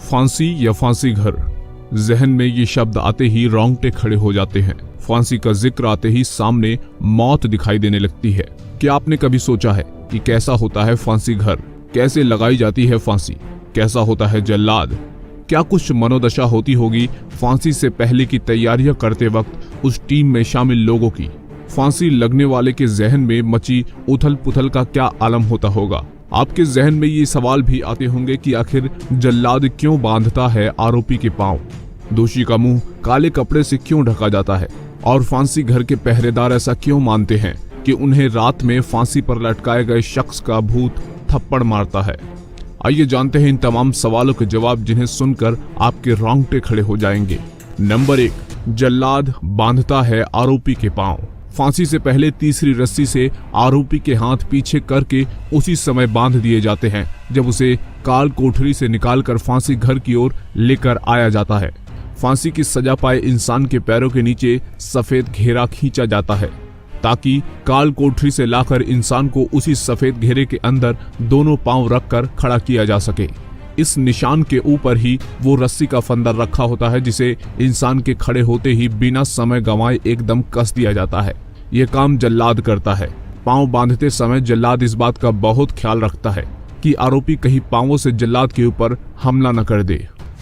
फांसी या फांसी घर, जहन में ये शब्द आते ही रोंगटे खड़े हो जाते हैं। फांसी का जिक्र आते ही सामने मौत दिखाई देने लगती है। क्या आपने कभी सोचा है कि कैसा होता है फांसी घर, कैसे लगाई जाती है फांसी, कैसा होता है जल्लाद? क्या कुछ मनोदशा होती होगी फांसी से पहले की तैयारियां करते वक्त उस टीम में शामिल लोगों की? फांसी लगने वाले के जहन में मची उथल पुथल का क्या आलम होता होगा? आपके जहन में ये सवाल भी आते होंगे कि आखिर जल्लाद क्यों बांधता है आरोपी के पांव, दोषी का मुंह काले कपड़े से क्यों ढका जाता है, और फांसी घर के पहरेदार ऐसा क्यों मानते हैं कि उन्हें रात में फांसी पर लटकाए गए शख्स का भूत थप्पड़ मारता है? आइए जानते हैं इन तमाम सवालों के जवाब, जिन्हें सुनकर आपके रोंगटे खड़े हो जाएंगे। नंबर 1, जल्लाद बांधता है आरोपी के पांव। फांसी से पहले तीसरी रस्सी से आरोपी के हाथ पीछे करके उसी समय बांध दिए जाते हैं जब उसे काल कोठरी से निकालकर फांसी घर की ओर लेकर आया जाता है। फांसी की सजा पाए इंसान के पैरों के नीचे सफेद घेरा खींचा जाता है ताकि काल कोठरी से लाकर इंसान को उसी सफेद घेरे के अंदर दोनों पांव रखकर खड़ा किया जा सके। इस निशान के ऊपर ही वो रस्सी का फंदा रखा होता है जिसे इंसान के खड़े होते ही बिना समय गंवाए एकदम कस दिया जाता है। ये काम जल्लाद करता है। पांव बांधते समय जल्लाद इस बात का बहुत ख्याल रखता है कि आरोपी कहीं पांवों से जल्लाद के ऊपर हमला न कर दे।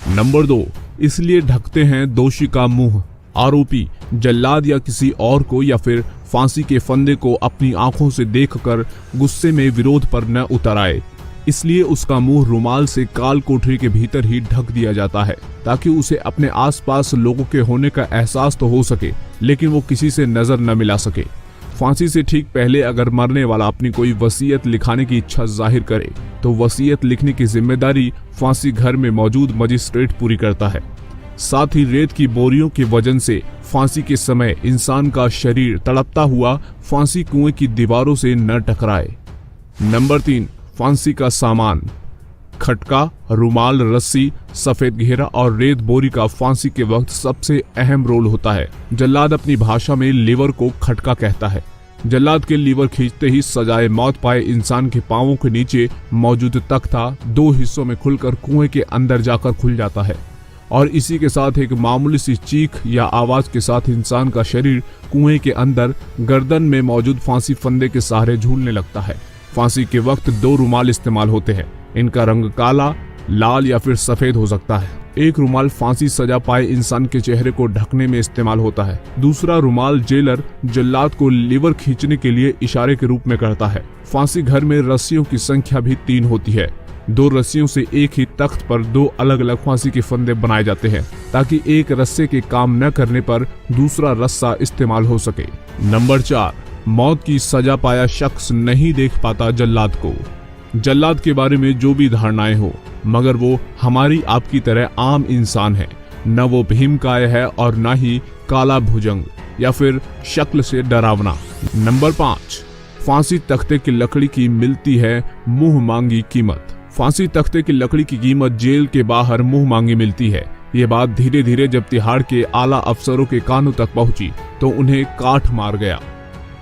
नंबर 2, इसलिए ढकते हैं दोषी का मुंह। आरोपी जल्लाद या किसी और को या फिर फांसी के फंदे को अपनी आंखों से देखकर गुस्से में विरोध पर न उतर आए, इसलिए उसका मुंह रुमाल से काल कोठरी के भीतर ही ढक दिया जाता है ताकि उसे अपने आसपास लोगों के होने का एहसास तो हो सके, लेकिन वो किसी से नजर न मिला सके। फांसी से ठीक पहले अगर मरने वाला अपनी कोई वसीयत लिखाने की इच्छा जाहिर करे तो वसीयत लिखने की जिम्मेदारी फांसी घर में मौजूद मजिस्ट्रेट पूरी करता है। साथ ही रेत की बोरियों के वजन से फांसी के समय इंसान का शरीर तड़पता हुआ फांसी कुएं की दीवारों से न टकराए। नंबर 3, फांसी का सामान। खटका, रुमाल, रस्सी, सफेद घेरा और रेत बोरी का फांसी के वक्त सबसे अहम रोल होता है। जल्लाद अपनी भाषा में लीवर को खटका कहता है। जल्लाद के लीवर खींचते ही सजाए मौत पाए इंसान के पांवों के नीचे मौजूद तख्ता 2 हिस्सों में खुलकर कुएं के अंदर जाकर खुल जाता है और इसी के साथ एक मामूली सी चीख या आवाज के साथ इंसान का शरीर कुएं के अंदर गर्दन में मौजूद फांसी फंदे के सहारे झूलने लगता है। फांसी के वक्त 2 रुमाल इस्तेमाल होते हैं। इनका रंग काला, लाल या फिर सफेद हो सकता है। एक रुमाल फांसी सजा पाए इंसान के चेहरे को ढकने में इस्तेमाल होता है। दूसरा रुमाल जेलर जल्लाद को लीवर खींचने के लिए इशारे के रूप में करता है। फांसी घर में रस्सियों की संख्या भी 3 होती है। 2 रस्सियों से एक ही तख्त पर 2 अलग अलग फांसी के फंदे बनाए जाते हैं ताकि एक रस्से के काम न करने पर दूसरा रस्सा इस्तेमाल हो सके। नंबर 4, मौत की सजा पाया शख्स नहीं देख पाता जल्लाद को। जल्लाद के बारे में जो भी धारणाएं हो, मगर वो हमारी आपकी तरह आम इंसान है। न वो भीमकाय है और न ही काला भुजंग या फिर शक्ल से डरावना। नंबर 5, फांसी तख्ते की लकड़ी की मिलती है मुंह मांगी कीमत। फांसी तख्ते की लकड़ी की कीमत जेल के बाहर मुंह मांगी मिलती है। ये बात धीरे धीरे जब तिहाड़ के आला अफसरों के कानों तक पहुंची तो उन्हें काठ मार गया।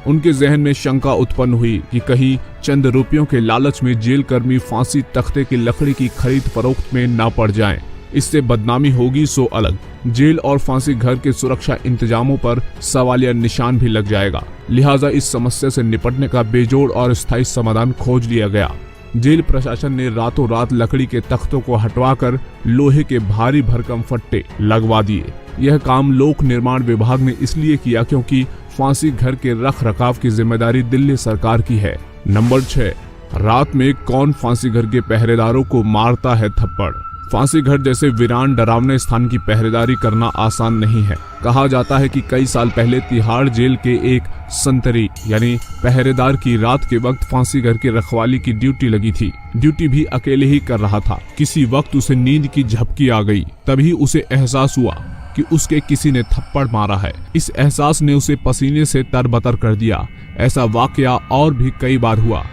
उनके जहन में शंका उत्पन्न हुई कि कहीं चंद रुपयों के लालच में जेल कर्मी फांसी तख्ते की लकड़ी की खरीद फरोख्त में ना पड़ जाएं। इससे बदनामी होगी सो अलग, जेल और फांसी घर के सुरक्षा इंतजामों पर सवालिया निशान भी लग जाएगा। लिहाजा इस समस्या से निपटने का बेजोड़ और स्थायी समाधान खोज लिया गया। जेल प्रशासन ने रातों रात लकड़ी के तख्तों को हटवाकर लोहे के भारी भरकम फट्टे लगवा दिए। यह काम लोक निर्माण विभाग ने इसलिए किया क्योंकि फांसी घर के रख रखाव की जिम्मेदारी दिल्ली सरकार की है। नंबर 6, रात में कौन फांसी घर के पहरेदारों को मारता है थप्पड़। फांसी घर जैसे वीरान डरावने स्थान की पहरेदारी करना आसान नहीं है। कहा जाता है कि कई साल पहले तिहाड़ जेल के एक संतरी यानी पहरेदार की रात के वक्त फांसी घर के रखवाली की ड्यूटी लगी थी। ड्यूटी भी अकेले ही कर रहा था। किसी वक्त उसे नींद की झपकी आ गई। तभी उसे एहसास हुआ कि उसके किसी ने थप्पड़ मारा है। इस एहसास ने उसे पसीने से तरबतर कर दिया। ऐसा वाकया और भी कई बार हुआ।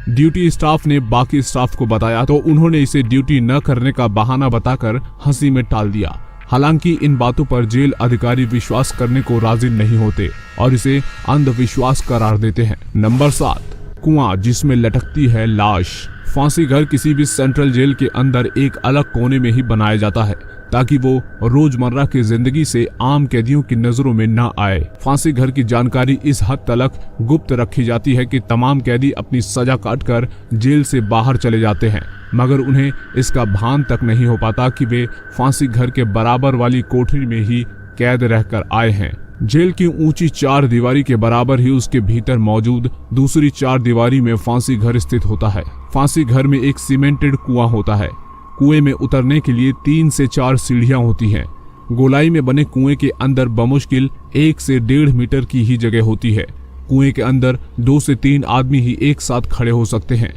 ड्यूटी स्टाफ ने बाकी स्टाफ को बताया तो उन्होंने इसे ड्यूटी न करने का बहाना बताकर हंसी में टाल दिया। हालांकि इन बातों पर जेल अधिकारी विश्वास करने को राजी नहीं होते और इसे अंधविश्वास करार देते हैं। नंबर 7, कुआं जिसमें लटकती है लाश। फांसी घर किसी भी सेंट्रल जेल के अंदर एक अलग कोने में ही बनाया जाता है ताकि वो रोजमर्रा की जिंदगी से आम कैदियों की नजरों में न आए। फांसी घर की जानकारी इस हद तक गुप्त रखी जाती है कि तमाम कैदी अपनी सजा काटकर जेल से बाहर चले जाते हैं, मगर उन्हें इसका भान तक नहीं हो पाता कि वे फांसी घर के बराबर वाली कोठरी में ही कैद रहकर आए हैं। जेल की ऊंची 4 दीवारी के बराबर ही उसके भीतर मौजूद दूसरी 4 दीवारी में फांसी घर स्थित होता है। फांसी घर में एक सीमेंटेड कुआं होता है। कुएं में उतरने के लिए 3 से 4 सीढ़ियां होती हैं। गोलाई में बने कुएं के अंदर बमुश्किल 1 से 1.5 मीटर की ही जगह होती है। कुएं के अंदर 2 से 3 आदमी ही एक साथ खड़े हो सकते हैं।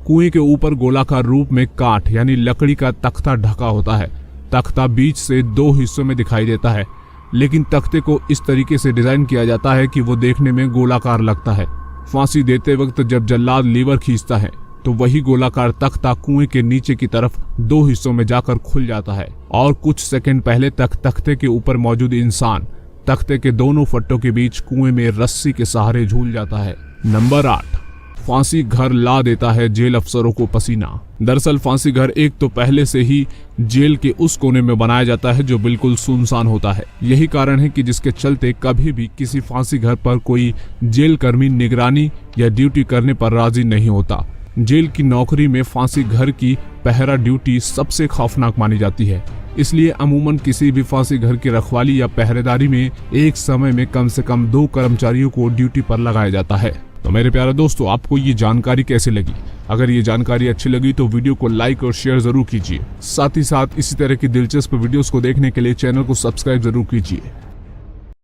कुएं के ऊपर गोलाकार रूप में काठ यानी लकड़ी का तख्ता ढका होता है। तख्ता बीच से 2 हिस्सों में दिखाई देता है, लेकिन तख्ते को इस तरीके से डिजाइन किया जाता है कि वो देखने में गोलाकार लगता है। फांसी देते वक्त जब जल्लाद लीवर खींचता है तो वही गोलाकार तख्ता कुएं के नीचे की तरफ 2 हिस्सों में जाकर खुल जाता है और कुछ सेकंड पहले तक तख्ते के ऊपर मौजूद इंसान तख्ते के दोनों फट्टों के बीच कुएं में रस्सी के सहारे झूल जाता है। नंबर 8, फांसी घर ला देता है जेल अफसरों को पसीना। दरअसल फांसी घर एक तो पहले से ही जेल के उस कोने में बनाया जाता है जो बिल्कुल सुनसान होता है। यही कारण है कि जिसके चलते कभी भी किसी फांसी घर पर कोई जेल कर्मी निगरानी या ड्यूटी करने पर राजी नहीं होता। जेल की नौकरी में फांसी घर की पहरा ड्यूटी सबसे खौफनाक मानी जाती है, इसलिए अमूमन किसी भी फांसी घर की रखवाली या पहरेदारी में एक समय में कम से कम 2 कर्मचारियों को ड्यूटी पर लगाया जाता है। तो मेरे प्यारे दोस्तों, आपको ये जानकारी कैसी लगी? अगर ये जानकारी अच्छी लगी तो वीडियो को लाइक और शेयर जरूर कीजिए। साथ ही साथ इसी तरह की दिलचस्प वीडियोस को देखने के लिए चैनल को सब्सक्राइब जरूर कीजिए।